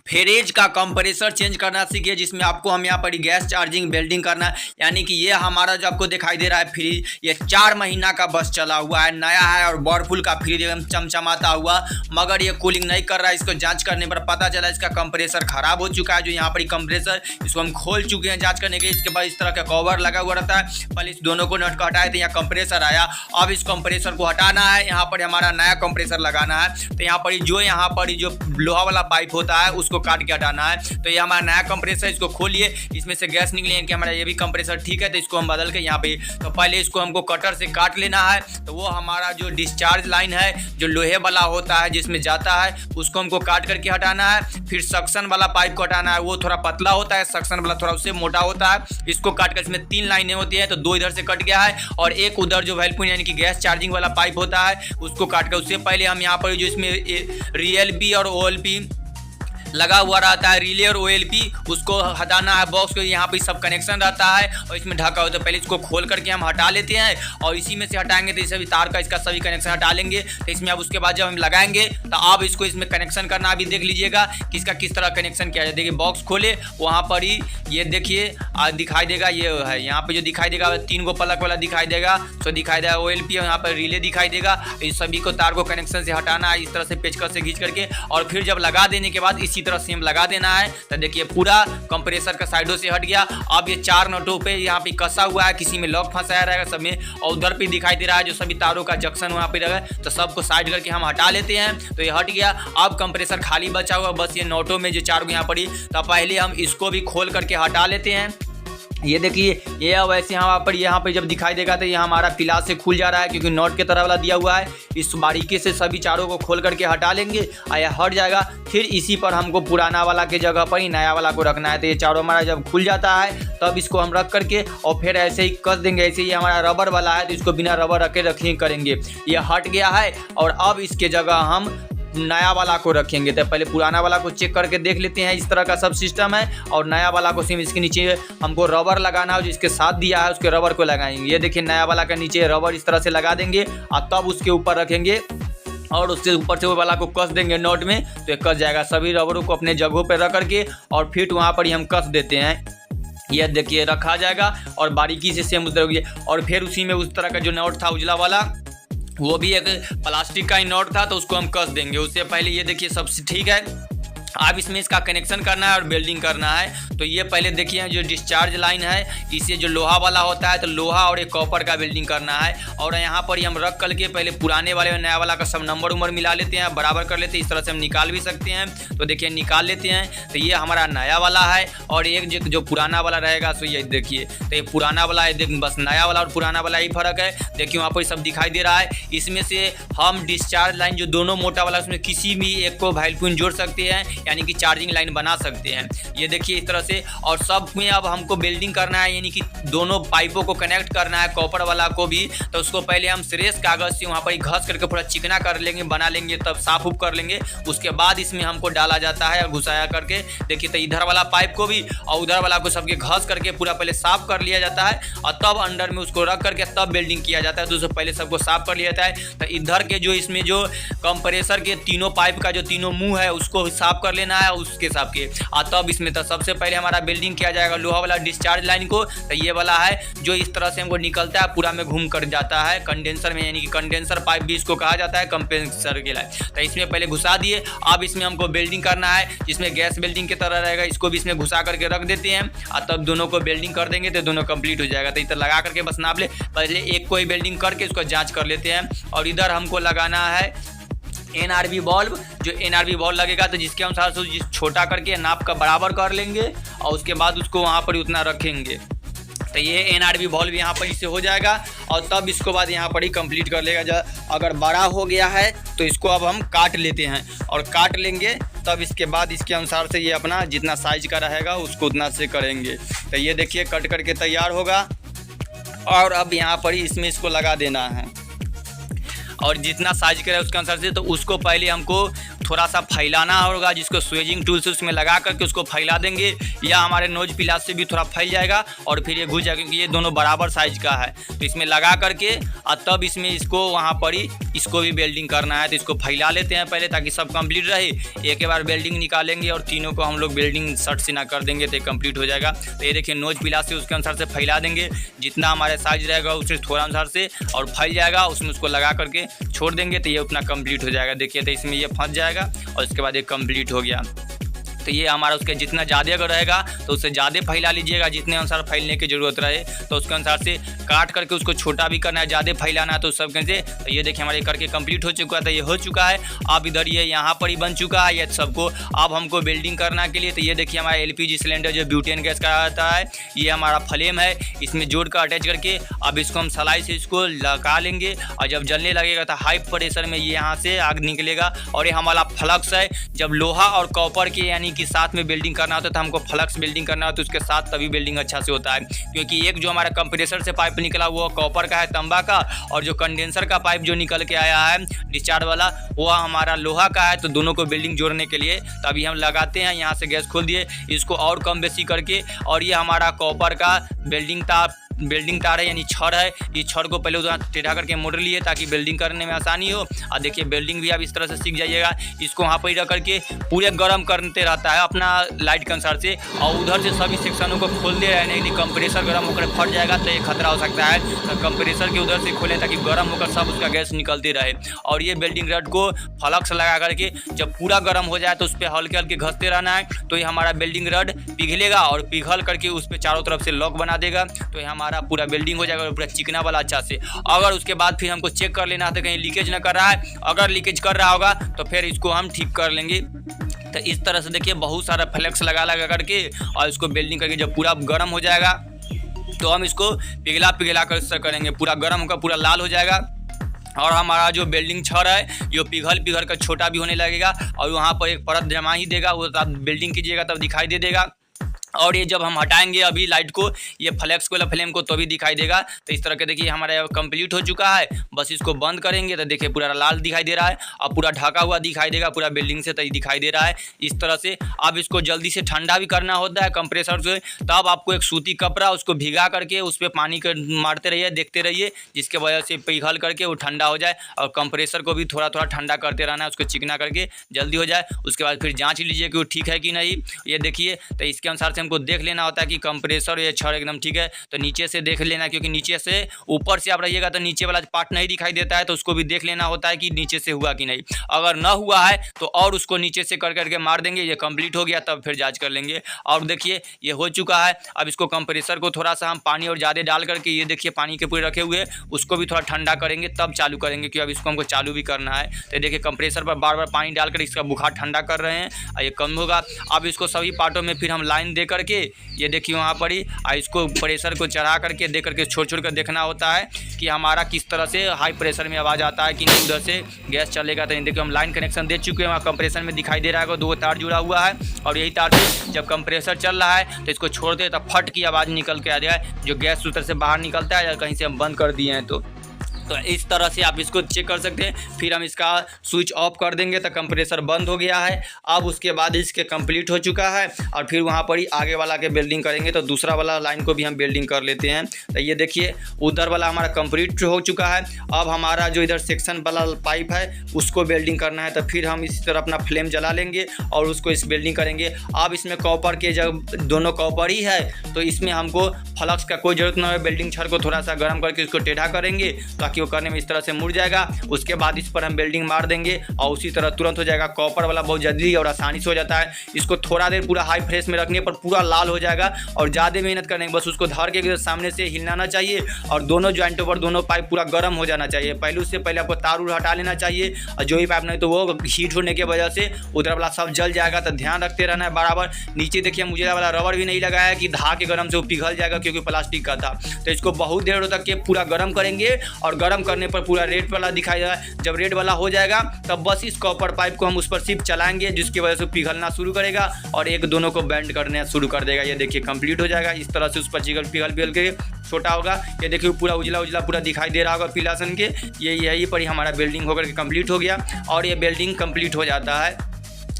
Fridge का compressor change करना सीखिए, जिसमें आपको हम यहाँ पर गैस चार्जिंग वेल्डिंग करना है। यानी कि ये हमारा जो आपको दिखाई दे रहा है फ्रिज, ये 4 महीना का बस चला हुआ है, नया है और वर्लपूल का फ्रिज एकदम चमचमाता हुआ, मगर ये कूलिंग नहीं कर रहा है। इसको जांच करने पर पता चला इसका कंप्रेसर खराब हो चुका है। जो यहाँ पर कंप्रेसर, इसको हम खोल चुके हैं जांच करने के। इसके बाद इस तरह का कवर लगा हुआ रहता है। पहले इस दोनों को नट को हटाए थे, यहाँ कंप्रेसर आया। अब इस कंप्रेसर को हटाना है, यहाँ पर हमारा नया कंप्रेसर लगाना है। तो यहाँ पर जो लोहा वाला पाइप होता है उसको काट के हटाना है। तो ये हमारा नया कंप्रेसर, इसको खोलिए, इसमें से गैस निकले कि हमारा ये भी कंप्रेसर ठीक है। तो इसको हम बदल के यहाँ पे, तो पहले इसको हमको कटर से काट लेना है। तो वो हमारा जो डिस्चार्ज लाइन है, जो लोहे वाला होता है जिसमें जाता है, उसको हमको काट करके हटाना है। फिर सक्शन वाला पाइप को हटाना है, वो थोड़ा पतला होता है, सक्शन वाला थोड़ा उससे मोटा होता है। इसको काट कर, इसमें 3 लाइनें होती है, तो 2 इधर से कट गया है और एक उधर जो व्हर्लपूल यानी कि गैस चार्जिंग वाला पाइप होता है उसको काट कर। उससे पहले हम यहाँ पर जो इसमें रिएलपी और ओएलपी लगा हुआ रहता है, रिले और ओएलपी, उसको हटाना है। बॉक्स को यहाँ पे सब कनेक्शन रहता है और इसमें ढका होता है। पहले इसको खोल करके हम हटा लेते हैं और इसी में से हटाएंगे तो सभी तार का इसका सभी कनेक्शन हटा लेंगे। तो इसमें अब उसके बाद जब हम लगाएंगे तो आप इसको इसमें कनेक्शन करना अभी देख लीजिएगा कि इसका किस तरह कनेक्शन किया जाए। देखिए बॉक्स खोले, वहाँ पर ही ये देखिए दिखाई देगा, ये है यहाँ पे जो दिखाई देगा 3 गो पलक वाला दिखाई देगा, तो दिखाई देगा ओएलपी और यहाँ पर रिले दिखाई देगा। इस सभी को तार को कनेक्शन से हटाना है, इस तरह से पेचकस से खींच करके, और फिर जब लगा देने के बाद इसी तरह सेम लगा देना है। तो देखिए पूरा कंप्रेसर का साइडों से हट गया। अब ये 4 नटों पे यहाँ पे कसा हुआ है, किसी में लॉक फंसाया रहेगा सब में, और उधर पे दिखाई दे रहा है जो सभी तारों का जंक्शन वहाँ पे रहेगा। तो सबको साइड करके हम हटा लेते हैं। तो ये हट गया। अब कंप्रेसर खाली बचा हुआ बस ये नटों में जो 4 को यहाँ पड़ी। तो पहले हम इसको भी खोल करके हटा लेते हैं। ये देखिए ये अब ऐसे यहाँ पर जब दिखाई देगा तो ये हमारा पिलास से खुल जा रहा है, क्योंकि नॉट के तरह वाला दिया हुआ है। इस बारीकी से सभी चारों को खोल करके हटा लेंगे और यह हट जाएगा। फिर इसी पर हमको पुराना वाला के जगह पर ही नया वाला को रखना है। तो ये चारों हमारा जब खुल जाता है तब इसको हम रख करके और फिर ऐसे ही कस देंगे। ऐसे ही हमारा रबर वाला है तो इसको बिना रबर रखे करेंगे। ये हट गया है और अब इसके जगह हम नया वाला को रखेंगे। तो पहले पुराना वाला को चेक करके देख लेते हैं। इस तरह का सब सिस्टम है और नया वाला को सिर्फ इसके नीचे हमको रबर लगाना है, जिसके साथ दिया है उसके रबर को लगाएंगे। ये देखिए नया वाला का नीचे रबर इस तरह से लगा देंगे और तब उसके ऊपर रखेंगे और उसके ऊपर से वो वाला को कस देंगे नॉट में, तो ये कस जाएगा। सभी रबरों को अपने जगहों पर रख करके और फिर वहाँ पर ही हम कस देते हैं। ये देखिए रखा जाएगा और बारीकी से सेम उधर, और फिर उसी में उस तरह का जो नॉट था उजला वाला, वो भी एक प्लास्टिक का ही नॉट था, तो उसको हम कस देंगे। उससे पहले ये देखिए सब ठीक है। अब इसमें इसका कनेक्शन करना है और वेल्डिंग करना है। तो ये पहले देखिए जो डिस्चार्ज लाइन है, इसे जो लोहा वाला होता है तो लोहा और एक कॉपर का वेल्डिंग करना है। और यहाँ पर ही हम रख करके पहले पुराने वाले और नया वाला का सब नंबर मिला लेते हैं, बराबर कर लेते हैं। इस तरह से हम निकाल भी सकते हैं। तो देखिए निकाल लेते हैं। तो ये हमारा नया वाला है और एक जो पुराना वाला रहेगा, तो ये देखिए तो ये पुराना वाला है। देख बस नया वाला और पुराना वाला ही फर्क है। देखिए वहाँ पर सब दिखाई दे रहा है। इसमें से हम डिस्चार्ज लाइन जो दोनों मोटा वाला उसमें किसी भी एक को व्हर्लपूल जोड़ सकते हैं, यानी कि चार्जिंग लाइन बना सकते हैं। ये देखिए इस तरह से। और सब में अब हमको वेल्डिंग करना है, यानी कि दोनों पाइपों को कनेक्ट करना है, कॉपर वाला को भी। तो उसको पहले हम श्रेष्ठ कागज से वहाँ पर घस करके पूरा चिकना कर लेंगे, बना लेंगे, तब साफ उफ कर लेंगे। उसके बाद इसमें हमको डाला जाता है और घुसाया करके। देखिए तो इधर वाला पाइप को भी और उधर वाला को सबके घस करके पूरा पहले साफ कर लिया जाता है और तब अंडर में उसको रख करके तब वेल्डिंग किया जाता है। तो उससे पहले सबको साफ कर लिया जाता है। तो इधर के जो इसमें जो कंप्रेसर के तीनों पाइप का जो तीनों मुंह है उसको साफ कर लेना है उसके हिसाब के, और तब इसमें तो सबसे पहले हमारा वेल्डिंग किया जाएगा लोहा वाला डिस्चार्ज लाइन को। तो ये वाला है जो इस तरह से हमको निकलता है, पूरा में घूम कर जाता है कंडेंसर में, यानी कि कंडेंसर पाइप भी इसको कहा जाता है, कंप्रेसर के लाइन। तो इसमें पहले घुसा दिए। अब इसमें हमको वेल्डिंग करना है, जिसमें गैस वेल्डिंग की तरह रहेगा। इसको भी इसमें घुसा करके रख देते हैं और तब दोनों को वेल्डिंग कर देंगे तो दोनों कंप्लीट हो जाएगा। तो इधर लगा करके बस नाप ले, पहले एक को ही वेल्डिंग करके उसको जाँच कर लेते हैं। और इधर हमको लगाना है NRV बल्ब। जो NRV बल्ब लगेगा तो जिसके अनुसार से जिस छोटा करके नाप का बराबर कर लेंगे और उसके बाद उसको वहाँ पर उतना रखेंगे। तो ये NRV बल्ब यहाँ पर इससे हो जाएगा और तब इसको बाद यहाँ पर ही कंप्लीट कर लेगा। अगर बड़ा हो गया है तो इसको अब हम काट लेते हैं और काट लेंगे, तब इसके बाद इसके अनुसार से ये अपना जितना साइज का रहेगा उसको उतना से करेंगे। तो ये देखिए कट करके तैयार होगा और अब यहाँ पर ही इसमें इसको लगा देना है और जितना साइज करे उसके अनुसार से। तो उसको पहले हमको थोड़ा सा फैलाना होगा, जिसको स्वेजिंग टूल से उसमें लगा करके उसको फैला देंगे, या हमारे नोज पिलास से भी थोड़ा फैल जाएगा और फिर ये घुस जाएगा, क्योंकि ये दोनों बराबर साइज का है। तो इसमें लगा करके और तब इसमें इसको वहाँ पर ही इसको भी वेल्डिंग करना है। तो इसको फैला लेते हैं पहले, ताकि सब कंप्लीट रहे। एक बार वेल्डिंग निकालेंगे और तीनों को हम लोग वेल्डिंग शर्ट से ना कर देंगे तो कंप्लीट हो जाएगा। तो ये देखिए नोज पिलास से उसके अनुसार से फैला देंगे, जितना हमारे साइज रहेगा उससे थोड़ा अनुसार से, और फैल जाएगा उसमें उसको लगा करके छोड़ देंगे तो ये उतना कंप्लीट हो जाएगा। देखिए तो इसमें ये फंस जाएगा और इसके बाद ये कंप्लीट हो गया। तो ये हमारा उसके जितना ज़्यादा अगर रहेगा तो उससे ज़्यादा फैला लीजिएगा, जितने अनुसार फैलने की ज़रूरत रहे तो उसके अनुसार से काट करके उसको छोटा भी करना है, ज़्यादा फैलाना है तो सब कैसे। तो ये देखिए हमारे करके कंप्लीट हो चुका है। तो ये हो चुका है। अब इधर ये यहाँ पर ही बन चुका है ये सबको। अब हमको वेल्डिंग करना के लिए, तो ये देखिए हमारा LPG सिलेंडर जो ब्यूटेन गैस का आता है, ये हमारा फ्लेम है, इसमें जोड़ कर अटैच करके अब इसको हम सलाई से इसको लगा लेंगे। और जब जलने लगेगा तो हाई प्रेशर में ये यहाँ से आग निकलेगा। और ये हमारा फ्लक्स है। जब लोहा और कॉपर के यानी कि साथ में वेल्डिंग करना होता है तो हमको फ्लक्स वेल्डिंग करना होता है, उसके साथ तभी वेल्डिंग अच्छा से होता है। क्योंकि एक जो हमारा कंप्रेसर से पाइप निकला वो कॉपर का है, तांबा का, और जो कंडेंसर का पाइप जो निकल के आया है डिस्चार्ज वाला वो हमारा लोहा का है। तो दोनों को वेल्डिंग जोड़ने के लिए तभी हम लगाते हैं। यहाँ से गैस खोल दिए, इसको और कम बेसी करके, और ये हमारा कॉपर का वेल्डिंग तार है यानी छड़ है। ये छड़ को पहले उधर टेढ़ा करके मोड़ लिए ताकि वेल्डिंग करने में आसानी हो। और देखिए वेल्डिंग भी आप इस तरह से सीख जाइएगा। इसको वहाँ पर ही रख करके पूरे गर्म करते रहता है अपना लाइट के अनुसार से, और उधर से सभी सेक्शनों को खोल दे रहे हैं, नहीं कंप्रेसर गर्म होकर फट जाएगा तो ये खतरा हो सकता है। तो कंप्रेसर के उधर से खोलें ताकि गर्म होकर सब उसका गैस निकलती रहे। और ये वेल्डिंग रड को फ्लक्स लगा करके जब पूरा गर्म हो जाए तो उस पर हल्के हल्के घसते रहना है। तो ये हमारा वेल्डिंग रड पिघलेगा और पिघल करके उस पर चारों तरफ से लॉक बना देगा। तो ये हमारा पूरा वेल्डिंग हो जाएगा, पूरा चिकना वाला अच्छा से। अगर उसके बाद फिर हमको चेक कर लेना है तो कहीं लीकेज ना कर रहा है। अगर लीकेज कर रहा होगा तो फिर इसको हम ठीक कर लेंगे। तो इस तरह से देखिए बहुत सारा फ्लेक्स लगा करके और इसको वेल्डिंग करके जब पूरा गर्म हो जाएगा तो हम इसको पिघला कर करेंगे। पूरा गर्म होकर पूरा लाल हो जाएगा और हमारा जो वेल्डिंग छड़ है जो पिघल कर छोटा भी होने लगेगा, और वहाँ पर एक परत जमा ही देगा, वो तब वेल्डिंग कीजिएगा तब दिखाई दे देगा। और ये जब हम हटाएंगे अभी लाइट को, ये फ्लेक्स को फ्लेम को, तो भी दिखाई देगा। तो इस तरह के देखिए हमारा कंप्लीट हो चुका है। बस इसको बंद करेंगे तो देखिए पूरा लाल दिखाई दे रहा है और पूरा ढका हुआ दिखाई देगा पूरा बिल्डिंग से, तो दिखाई दे रहा है इस तरह से। अब इसको जल्दी से ठंडा भी करना होता है कंप्रेसर से, तब आपको एक सूती कपड़ा उसको भिगा करके उस पर पानी मारते रहिए, देखते रहिए, जिसके वजह से पिघल करके वो ठंडा हो जाए। और कंप्रेसर को भी थोड़ा थोड़ा ठंडा करते रहना है, उसको चिकना करके जल्दी हो जाए। उसके बाद फिर जाँच लीजिए कि वो ठीक है कि नहीं। ये देखिए तो इसके अनुसार से हमको देख लेना होता है कि कंप्रेसर ये छड़ एकदम ठीक है। तो नीचे से देख लेना, क्योंकि नीचे से ऊपर से आप रहिएगा तो नीचे वाला पार्ट नहीं दिखाई देता है, तो उसको भी देख लेना होता है कि नीचे से हुआ कि नहीं। अगर ना हुआ है तो और उसको नीचे से करके मार देंगे। ये कंप्लीट हो गया तब फिर जांच कर लेंगे। और देखिए ये हो चुका है। अब इसको कंप्रेसर को थोड़ा सा हम पानी और ज़्यादा डाल करके, ये देखिए पानी के पूरे रखे हुए, उसको भी थोड़ा ठंडा करेंगे तब चालू करेंगे, क्योंकि अब इसको हमको चालू भी करना है। तो देखिए कंप्रेसर पर बार बार पानी डालकर इसका बुखार ठंडा कर रहे हैं और ये कम होगा। अब इसको सभी पार्टों में फिर हम लाइन दे करके, ये देखिए वहाँ पर ही इसको प्रेशर को चढ़ा करके दे करके छोड़ कर देखना होता है कि हमारा किस तरह से हाई प्रेशर में आवाज़ आता है कि नहीं, उधर से गैस चलेगा। तो देखिए हम लाइन कनेक्शन दे चुके हैं, वहाँ कंप्रेसर में दिखाई दे रहा है 2 तार जुड़ा हुआ है, और यही तार से जब कंप्रेसर चल रहा है तो इसको छोड़ दे तब फट की आवाज़ निकल के आ जाए, जो गैस उधर से बाहर निकलता है या कहीं से हम बंद कर दिए हैं। तो इस तरह से आप इसको चेक कर सकते हैं। फिर हम इसका स्विच ऑफ कर देंगे तो कंप्रेसर बंद हो गया है। अब उसके बाद इसके कंप्लीट हो चुका है, और फिर वहाँ पर ही आगे वाला के वेल्डिंग करेंगे। तो दूसरा वाला लाइन को भी हम वेल्डिंग कर लेते हैं। तो ये देखिए उधर वाला हमारा कंप्लीट हो चुका है। अब हमारा जो इधर सेक्शन वाला पाइप है उसको वेल्डिंग करना है। तो फिर हम इसी तरह अपना फ्लेम जला लेंगे और उसको इस वेल्डिंग करेंगे। अब इसमें कॉपर के जब दोनों कॉपर ही है तो इसमें हमको फ्लक्स का कोई ज़रूरत ना है। वेल्डिंग छड़ को थोड़ा सा गर्म करके उसको टेढ़ा करेंगे ताकि वो करने में इस तरह से मुड़ जाएगा। उसके बाद इस पर हम वेल्डिंग मार देंगे और उसी तरह तुरंत हो जाएगा। कॉपर वाला बहुत जल्दी और आसानी से हो जाता है। इसको थोड़ा देर पूरा हाई फ्लेम में रखने पर पूरा लाल हो जाएगा और ज़्यादा मेहनत करने बस उसको धर के सामने से हिलाना चाहिए और दोनों जॉइंटों पर दोनों पाइप पूरा गर्म हो जाना चाहिए। पहले उससे पहले आपको तार उड़ हटा लेना चाहिए, और जो ही पाइप नहीं तो वो हीट होने की वजह से उधर वाला सब जल जाएगा। तो ध्यान रखते रहना है बराबर। नीचे देखिए मुझे वाला रबर भी नहीं लगाया कि धा के गर्म से वो पिघल जाएगा, क्योंकि प्लास्टिक का था। तो इसको बहुत देर तक के पूरा गर्म करेंगे और गर्म करने पर पूरा रेड वाला दिखाई दे रहा है। जब रेड वाला हो जाएगा तब बस इस कॉपर पाइप को हम उस पर सिर्फ चलाएंगे, जिसकी वजह से पिघलना शुरू करेगा और एक दोनों को बेंड करने शुरू कर देगा। ये देखिए कंप्लीट हो जाएगा। इस तरह से उस पर पिघल के छोटा होगा। ये देखिए पूरा उजला उजला पूरा दिखाई दे रहा होगा पीला सन के। ये यही पर ही हमारा बिल्डिंग होकर के कंप्लीट हो गया और ये बिल्डिंग कंप्लीट हो जाता है।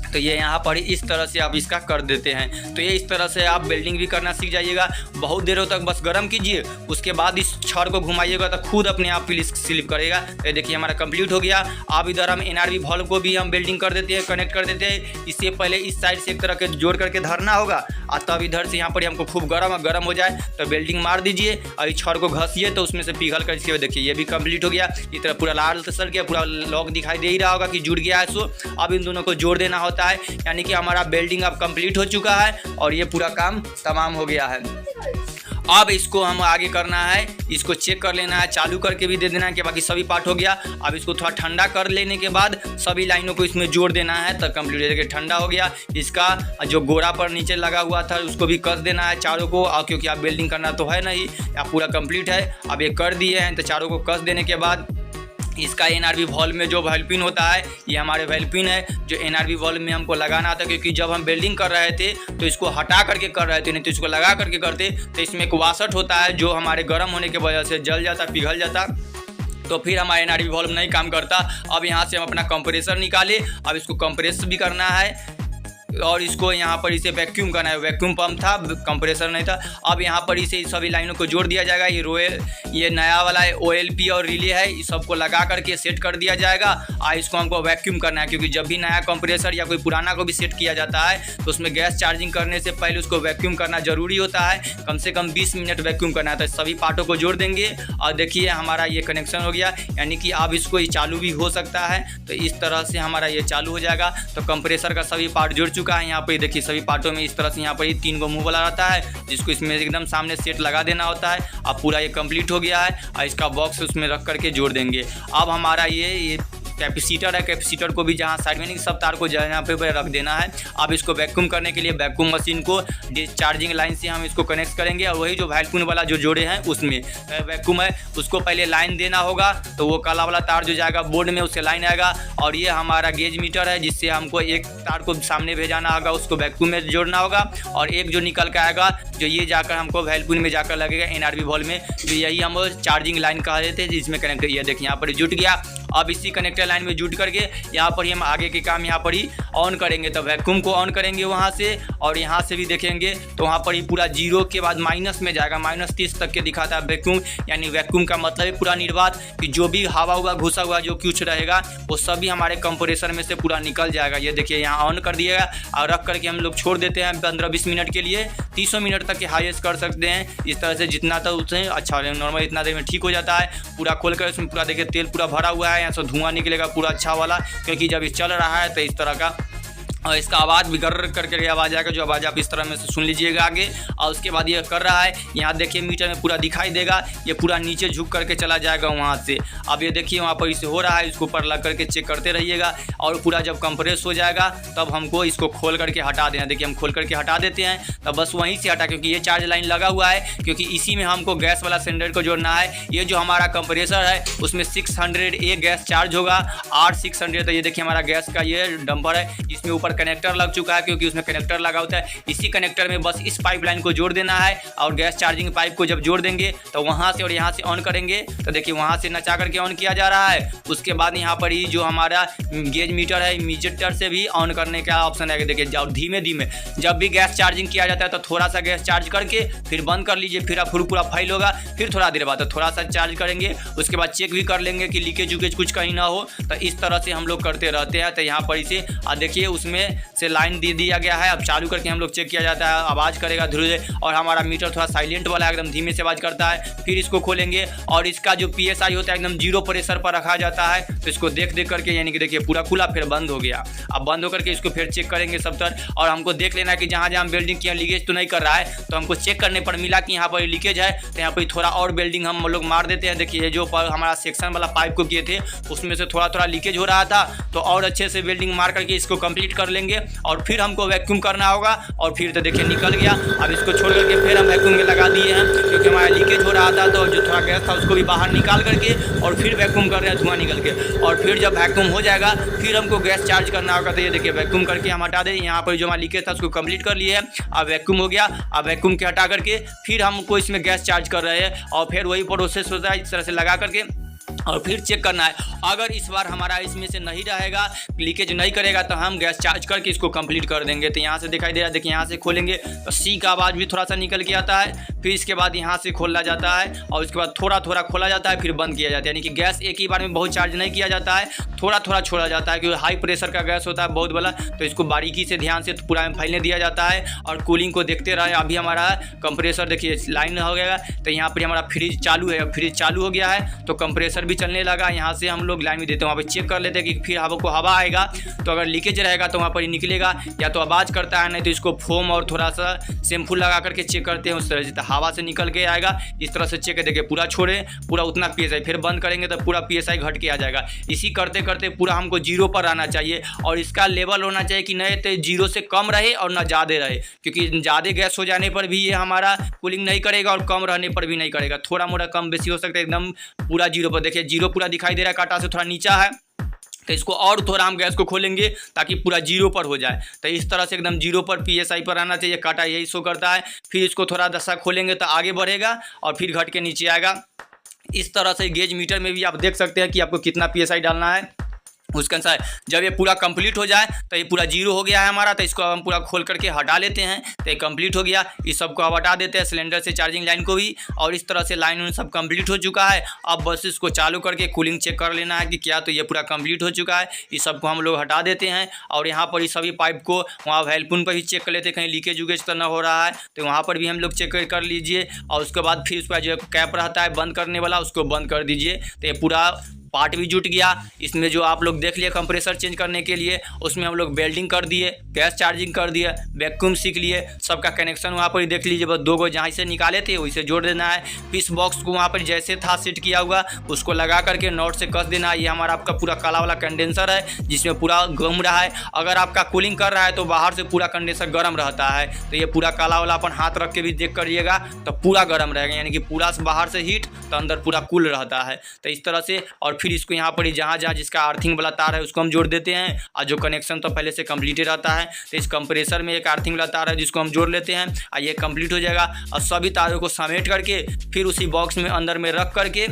तो ये यहाँ पर इस तरह से आप इसका कर देते हैं। तो ये इस तरह से आप वेल्डिंग भी करना सीख जाइएगा। बहुत देरों तक बस गर्म कीजिए, उसके बाद इस छड़ को घुमाइएगा तो खुद अपने आप स्लिप करेगा। तो देखिए हमारा कंप्लीट हो गया। अब इधर हम NRV वाल्व को भी हम वेल्डिंग कर देते हैं, कनेक्ट कर देते हैं। इससे पहले इस साइड से एक तरह के जोड़ करके धरना होगा और तब इधर से यहाँ पर हमको खूब गर्म हो जाए तो वेल्डिंग मार दीजिए और इस छड़ को घसिए तो उसमें से पिघल कर इसके देखिए ये भी कंप्लीट हो गया। इस तरह पूरा लाल सर गया, पूरा लॉक दिखाई दे ही रहा होगा कि जुड़ गया है। सो अब इन दोनों को जोड़ देना होता है, यानी कि हमारा वेल्डिंग अब कंप्लीट हो चुका है और ये पूरा काम तमाम हो गया है। अब इसको हम आगे करना है, इसको चेक कर लेना है, चालू करके भी दे देना है कि बाकी सभी पार्ट हो गया। अब इसको थोड़ा ठंडा कर लेने के बाद सभी लाइनों को इसमें जोड़ देना है तब कंप्लीट देखिए ठंडा हो गया। इसका जो गोरा पर नीचे लगा हुआ था उसको भी कस देना है चारों को, और क्योंकि आप वेल्डिंग करना तो है नहीं, आप पूरा कंप्लीट है। अब ये कर दिए हैं तो चारों को कस देने के बाद इसका NRV वाल्व में जो वाल्व पिन होता है, ये हमारे वाल्व पिन है जो NRV वाल्व में हमको लगाना था। क्योंकि जब हम वेल्डिंग कर रहे थे तो इसको हटा करके कर रहे थे, नहीं तो इसको लगा करके करते तो इसमें एक वाशर होता है जो हमारे गर्म होने की वजह से जल जाता, पिघल जाता, तो फिर हमारा NRV वाल्व नहीं काम करता। अब यहाँ से हम अपना कंप्रेसर निकाले, अब इसको कंप्रेस भी करना है और इसको यहाँ पर इसे वैक्यूम करना है। वैक्यूम पंप था, कंप्रेसर नहीं था। अब यहाँ पर इसे सभी लाइनों को जोड़ दिया जाएगा। ये नया वाला OLP और रिले है, इस सबको लगा करके सेट कर दिया जाएगा और इसको हमको वैक्यूम करना है। क्योंकि जब भी नया कंप्रेसर या कोई पुराना को भी सेट किया जाता है तो उसमें गैस चार्जिंग करने से पहले उसको वैक्यूम करना जरूरी होता है, कम से कम 20 मिनट वैक्यूम करना है। तो सभी पार्टों को जोड़ देंगे और देखिए हमारा ये कनेक्शन हो गया, यानी कि अब इसको ये चालू भी हो सकता है। तो इस तरह से हमारा ये चालू हो जाएगा। तो कंप्रेसर का सभी पार्ट जुड़ चुका है। यहाँ पर देखिए सभी पार्टों में इस तरह से यहाँ पर 3 गो मुंह वाला रहता है जिसको इसमें एकदम सामने सेट लगा देना होता है। अब पूरा ये कंप्लीट हो गया है और इसका बॉक्स उसमें रख करके जोड़ देंगे। अब हमारा ये कैपेसिटर है, कैपेसिटर को भी जहाँ साइड में नहीं सब तार को यहाँ पे रख देना है। अब इसको वैक्यूम करने के लिए वैक्यूम मशीन को चार्जिंग लाइन से हम इसको कनेक्ट करेंगे और वही जो वैक्यूम वाला जो जोड़े हैं उसमें वैक्यूम है उसको पहले लाइन देना होगा। तो वो काला वाला तार जो जाएगा बोर्ड में उससे लाइन आएगा और ये हमारा गेज मीटर है जिससे हमको एक तार को सामने भेजाना होगा, उसको वैक्यूम में जोड़ना होगा और एक जो निकल के आएगा जो ये जाकर हमको वैक्यूम में जाकर लगेगा NRV वाल्व में। तो यही हम चार्जिंग लाइन कह देते हैं जिसमें कनेक्ट किया। देखिए यहाँ पर जुट गया। अब इसी कनेक्टर लाइन में जुट करके यहाँ पर ही हम आगे के काम यहाँ पर ही ऑन करेंगे। तो वैक्यूम को ऑन करेंगे वहाँ से और यहाँ से भी देखेंगे तो वहाँ पर ही पूरा 0 के बाद माइनस में जाएगा, -30 तक के दिखाता है वैक्यूम। यानी वैक्यूम का मतलब है पूरा निर्वात कि जो भी हवा हुआ घुसा हुआ जो कुछ रहेगा वो सभी हमारे कंप्रेसर में से पूरा निकल जाएगा। ये देखिए यहाँ ऑन कर दिएगा और रख करके हम लोग छोड़ देते हैं 15-20 मिनट के लिए। 300 मिनट तक के हाईएस्ट कर सकते हैं। इस तरह से जितना था उससे अच्छा नॉर्मल इतना देर में ठीक हो जाता है। पूरा खोल कर उसमें पूरा देखिए तेल पूरा भरा हुआ है, यहाँ से धुआं निकलेगा पूरा अच्छा वाला, क्योंकि जब ये चल रहा है तो इस तरह का और इसका आवाज़ भी गर्र करके आवाज़ आएगा जो आवाज़ आप इस तरह में से सुन लीजिएगा आगे। और उसके बाद ये कर रहा है, यहाँ देखिए मीटर में पूरा दिखाई देगा, ये पूरा नीचे झुक करके चला जाएगा वहाँ से। अब ये देखिए वहाँ पर इसे हो रहा है, इसको ऊपर लग करके चेक करते रहिएगा और पूरा जब कंप्रेस हो जाएगा तब हमको इसको खोल करके हटा देना। देखिए हम खोल करके हटा देते हैं तब बस वहीं से हटा, क्योंकि ये चार्ज लाइन लगा हुआ है, क्योंकि इसी में हमको गैस वाला सिलेंडर को जोड़ना है। ये जो हमारा कंप्रेसर है उसमें 600 गैस चार्ज होगा, 8600। तो ये देखिए हमारा गैस का ये डंपर है, इसमें ऊपर कनेक्टर लग चुका है क्योंकि उसमें कनेक्टर लगा होता है। इसी कनेक्टर में बस इस पाइपलाइन को जोड़ देना है और गैस चार्जिंग पाइप को जब जोड़ देंगे तो वहाँ से और यहाँ से ऑन करेंगे। तो देखिए वहाँ से नचा करके ऑन किया जा रहा है। उसके बाद यहाँ पर ही जो हमारा गेज मीटर है, मीटर से भी ऑन करने का ऑप्शन है। देखिए जाओ धीमे धीमे जब भी गैस चार्जिंग किया जाता है तो थोड़ा सा गैस चार्ज करके फिर बंद कर लीजिए, फिर आप पूरा फाइल होगा, फिर थोड़ा देर बाद थोड़ा सा चार्ज करेंगे, उसके बाद चेक भी कर लेंगे कि लीकेज उकेज कुछ कहीं ना हो। तो इस तरह से हम लोग करते रहते हैं। तो यहाँ पर इसे देखिए उसमें से लाइन दे दिया गया है। अब चालू करके हम लोग चेक किया जाता है, आवाज़ करेगा धीरे धीरे और हमारा मीटर थोड़ा साइलेंट वाला एकदम धीमे से आवाज़ करता है। फिर इसको खोलेंगे और इसका जो PSI होता है एकदम 0 प्रेशर पर रखा जाता है। तो इसको देख करके यानी कि देखिए पूरा खुला फिर बंद हो गया। अब बंद होकर के इसको फिर चेक करेंगे सब तरह और हमको देख लेना है कि जहाँ जहाँ वेल्डिंग किया लीकेज तो नहीं कर रहा है। तो हमको चेक करने पर मिला कि यहाँ पर लीकेज है, तो यहाँ पर थोड़ा और वेल्डिंग हम लोग मार देते हैं। देखिए जो हमारा सेक्शन वाला पाइप को किए थे उसमें से थोड़ा थोड़ा लीकेज हो रहा था, तो और अच्छे से वेल्डिंग मार करके इसको कंप्लीट कर कर लेंगे और फिर हमको वैक्यूम करना होगा। और फिर तो देखिए निकल गया। अब इसको छोड़ करके फिर हम वैक्यूम में लगा दिए हैं, क्योंकि हमारा लीकेज हो रहा था, तो जो थोड़ा गैस था उसको भी बाहर निकाल करके और फिर वैक्यूम कर रहे हैं धुआं निकल के। और फिर जब वैक्यूम हो जाएगा फिर हमको गैस चार्ज करना होगा। तो ये देखिए वैक्यूम करके हम हटा दें। यहाँ पर जो हमारा लीकेज था उसको कंप्लीट कर लिए है। अब वैक्यूम हो गया। अब वैक्यूम के हटा करके फिर हमको इसमें गैस चार्ज कर रहे हैं और फिर वही प्रोसेस होता है इस तरह से लगा करके और फिर चेक करना है। अगर इस बार हमारा इसमें से नहीं रहेगा, लीकेज नहीं करेगा, तो हम गैस चार्ज करके इसको कंप्लीट कर देंगे। तो यहाँ से दिखाई दे रहा है, देखिए यहाँ से खोलेंगे तो सी का आवाज़ भी थोड़ा सा निकल के आता है। फिर इसके बाद यहाँ से खोला जाता है और उसके बाद थोड़ा थोड़ा खोला जाता है, फिर बंद किया जाता है। यानी कि गैस एक ही बार में बहुत चार्ज नहीं किया जाता है, थोड़ा थोड़ा छोड़ा जाता है, क्योंकि हाई प्रेशर का गैस होता है बहुत बड़ा। तो इसको बारीकी से ध्यान से पूरा में फैलने दिया जाता है और कूलिंग को देखते रहे। अभी हमारा कंप्रेसर देखिए लाइन हो गया। तो यहाँ पर हमारा फ्रिज चालू है, फ्रिज चालू हो गया है तो कंप्रेसर भी चलने लगा। यहाँ से हम लोग लाइन में देते हैं, वहाँ पर चेक कर लेते हैं कि फिर हमको हवा आएगा। तो अगर लीकेज रहेगा तो वहाँ पर ही निकलेगा, या तो आवाज़ करता है, नहीं तो इसको फोम और थोड़ा सा शैम्पू लगा करके चेक करते हैं। उस तरह से तो हवा से निकल के आएगा। इस तरह से चेक देखिए पूरा छोड़े, पूरा उतना PSI, फिर बंद करेंगे तो पूरा PSI घट के आ जाएगा। इसी करते करते पूरा हमको 0 पर आना चाहिए और इसका लेवल होना चाहिए कि नहीं तो 0 से कम रहे और ना ज़्यादा रहे, क्योंकि ज़्यादा गैस हो जाने पर भी ये हमारा कूलिंग नहीं करेगा और कम रहने पर भी नहीं करेगा। थोड़ा मोड़ा कम बेसी हो सकता है, एकदम पूरा 0 पर। देखिए 0 पूरा दिखाई दे रहा है, कांटा से थोड़ा नीचा है। तो इसको और थोड़ा हम गैस को खोलेंगे ताकि पूरा 0 पर हो जाए। तो इस तरह से एकदम 0 पर PSI पर आना चाहिए, कांटा यही शो करता है। फिर इसको थोड़ा दशा खोलेंगे तो आगे बढ़ेगा और फिर घट के नीचे आएगा। इस तरह से गेज मीटर में भी आप देख सकते हैं कि आपको कितना PSI डालना है उसके अनुसार। जब ये पूरा कंप्लीट हो जाए तो ये पूरा 0 हो गया है हमारा, तो इसको हम पूरा खोल करके हटा लेते हैं। तो ये कंप्लीट हो गया। इस सब को अब हटा देते हैं, सिलेंडर से चार्जिंग लाइन को भी। और इस तरह से लाइन सब कंप्लीट हो चुका है। अब बस इसको चालू करके कूलिंग चेक कर लेना है कि क्या, तो ये पूरा कंप्लीट हो चुका है। इस सब को हम लोग हटा देते हैं और यहाँ पर इस सभी पाइप को वहाँ वेलपुन पर ही चेक कर लेते हैं, कहीं लीकेज उकेज तो ना हो रहा है। तो वहाँ पर भी हम लोग चेक कर लीजिए। और उसके बाद फिर उस पर जो कैप रहता है बंद करने वाला, उसको बंद कर दीजिए। तो ये पूरा पार्ट भी जुट गया। इसमें जो आप लोग देख लिए कंप्रेसर चेंज करने के लिए, उसमें हम लोग वेल्डिंग कर दिए, गैस चार्जिंग कर दिए, वैक्यूम सीख लिए। सबका कनेक्शन वहाँ पर ही देख लीजिए। बस 2 गो जहाँ से निकाले थे वैसे जोड़ देना है। फिश बॉक्स को वहाँ पर जैसे था सेट किया हुआ उसको लगा करके नॉट से कस देना है। ये हमारा आपका पूरा काला वाला कंडेंसर है जिसमें पूरा घूम रहा है। अगर आपका कूलिंग कर रहा है तो बाहर से पूरा कंडेंसर गर्म रहता है। तो ये पूरा काला वाला अपन हाथ रख के भी चेक करिएगा तो पूरा गर्म रहेगा, यानी कि पूरा बाहर से हीट तो अंदर पूरा कूल रहता है। तो इस तरह से। और फिर इसको यहाँ पर जहाँ जहाँ जिसका अर्थिंग वाला तार है उसको हम जोड़ देते हैं। और जो कनेक्शन तो पहले से कंप्लीटेड रहता है, तो इस कंप्रेसर में एक अर्थिंग वाला तार है जिसको हम जोड़ लेते हैं और ये कंप्लीट हो जाएगा। और सभी तारों को समेट करके फिर उसी बॉक्स में अंदर में रख करके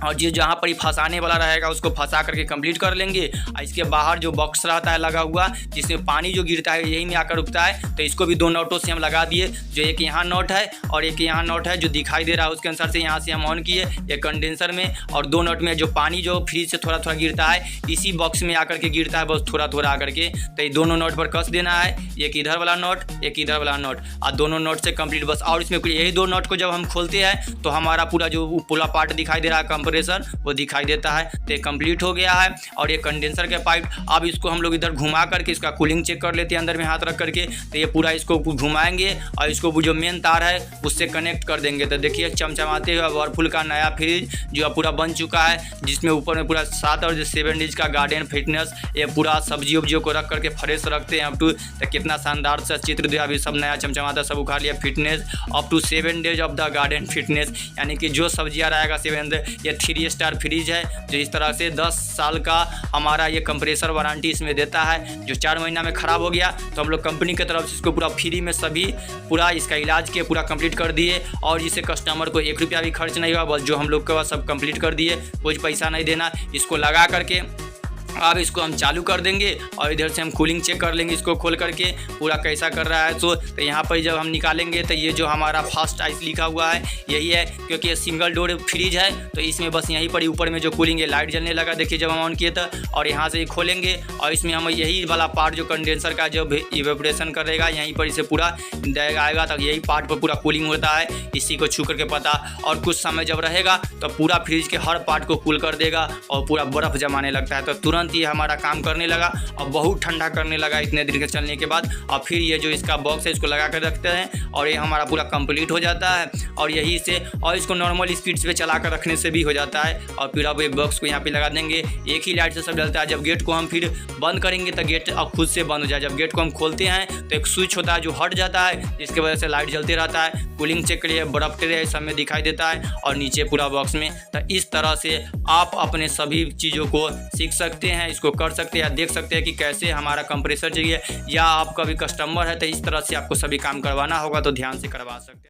और ये जहाँ पर ही फंसाने वाला रहेगा उसको फंसा करके कंप्लीट कर लेंगे। और इसके बाहर जो बॉक्स रहता है लगा हुआ जिसमें पानी जो गिरता है यही में आकर रुकता है, तो इसको भी 2 नोटों से हम लगा दिए। जो एक यहाँ नोट है और एक यहाँ नोट है जो दिखाई दे रहा है उसके अनुसार से यहाँ से हम ऑन किए ये कंडेंसर में। और 2 नोट में जो पानी जो फ्रिज से थोड़ा थोड़ा गिरता है इसी बॉक्स में आकर के गिरता है, बस थोड़ा थोड़ा आकर के। तो ये दोनों नोट पर कस देना है, एक इधर वाला नोट एक इधर वाला नोट, और दोनों नोट से कंप्लीट बस। और इसमें यही 2 नोट को जब हम खोलते हैं तो हमारा पूरा जो पूरा पार्ट दिखाई दे रहा है कंप्रेसर वो दिखाई देता है। तो ये कंप्लीट हो गया है। और ये कंडेंसर के पाइप अब इसको हम लोग इधर घुमा करके इसका कूलिंग चेक कर लेते हैं अंदर में हाथ रख करके। तो ये पूरा इसको घुमाएंगे और इसको जो मेन तार है उससे कनेक्ट कर देंगे। तो देखिए चमचमाते हुए वर्लपूल का नया फ्रिज जो पूरा बन चुका है, जिसमें ऊपर में पूरा 7 और 7 इंच का गार्डन फिटनेस, ये पूरा सब्जी उब्जियों को रख करके फ्रेश रखते हैं अप टू। तो कितना शानदार सा चित्र दिया, अभी सब नया चमचमाता सब उखाड़ लिया। Fitness up to 7 days of the garden fitness, यानी कि जो सब्जियाँ रहेगा 7 डेज। ये 3 स्टार फ्रिज है जो इस तरह से 10 साल का हमारा ये कंप्रेसर वारंटी इसमें देता है। जो 4 महीना में ख़राब हो गया तो हम लोग कंपनी की तरफ से इसको पूरा फ्री में सभी पूरा इसका इलाज के पूरा कंप्लीट कर दिए। और जिससे कस्टमर को 1 रुपया भी खर्च नहीं हुआ, बस जो हम लोग के पास सब कंप्लीट कर दिए, कोई पैसा नहीं देना। इसको लगा करके अब इसको हम चालू कर देंगे और इधर से हम कूलिंग चेक कर लेंगे इसको खोल करके पूरा कैसा कर रहा है। तो यहाँ पर जब हम निकालेंगे तो ये जो हमारा फर्स्ट आइस लिखा हुआ है यही है, क्योंकि ये सिंगल डोर फ्रिज है। तो इसमें बस यहीं पर ही ऊपर में जो कूलिंग है लाइट जलने लगा, देखिए जब हम ऑन किए था। और यहाँ से खोलेंगे और इसमें हम यही वाला पार्ट जो कंडेंसर का जब इवेपोरेशन करेगा यहीं पर इसे पूरा आएगा, तक यही पार्ट पर पूरा कूलिंग होता है। इसी को छू करके पता। और कुछ समय जब रहेगा तो पूरा फ्रिज के हर पार्ट को कूल कर देगा और पूरा बर्फ़ जमाने लगता है। तो तुरंत तुरंत ये हमारा काम करने लगा और बहुत ठंडा करने लगा इतने देर के चलने के बाद। और फिर ये जो इसका बॉक्स है इसको लगा कर रखते हैं और ये हमारा पूरा कंप्लीट हो जाता है। और यही से और इसको नॉर्मल स्पीड पे चला कर रखने से भी हो जाता है। और फिर अब एक बॉक्स को यहाँ पे लगा देंगे, एक ही लाइट से सब डलता है। जब गेट को हम फिर बंद करेंगे तो गेट अब खुद से बंद हो जाए। जब गेट को हम खोलते हैं तो एक स्विच होता है जो हट जाता है, जिसकी वजह से लाइट जलते रहता है। कूलिंग चेक करिए, बर्फ के सब में दिखाई देता है और नीचे पूरा बॉक्स में। तो इस तरह से आप अपने सभी चीज़ों को सीख सकते हैं, इसको कर सकते हैं या देख सकते हैं कि कैसे हमारा कंप्रेसर चाहिए, या आपका भी कस्टमर है तो इस तरह से आपको सभी काम करवाना होगा तो ध्यान से करवा सकते हैं।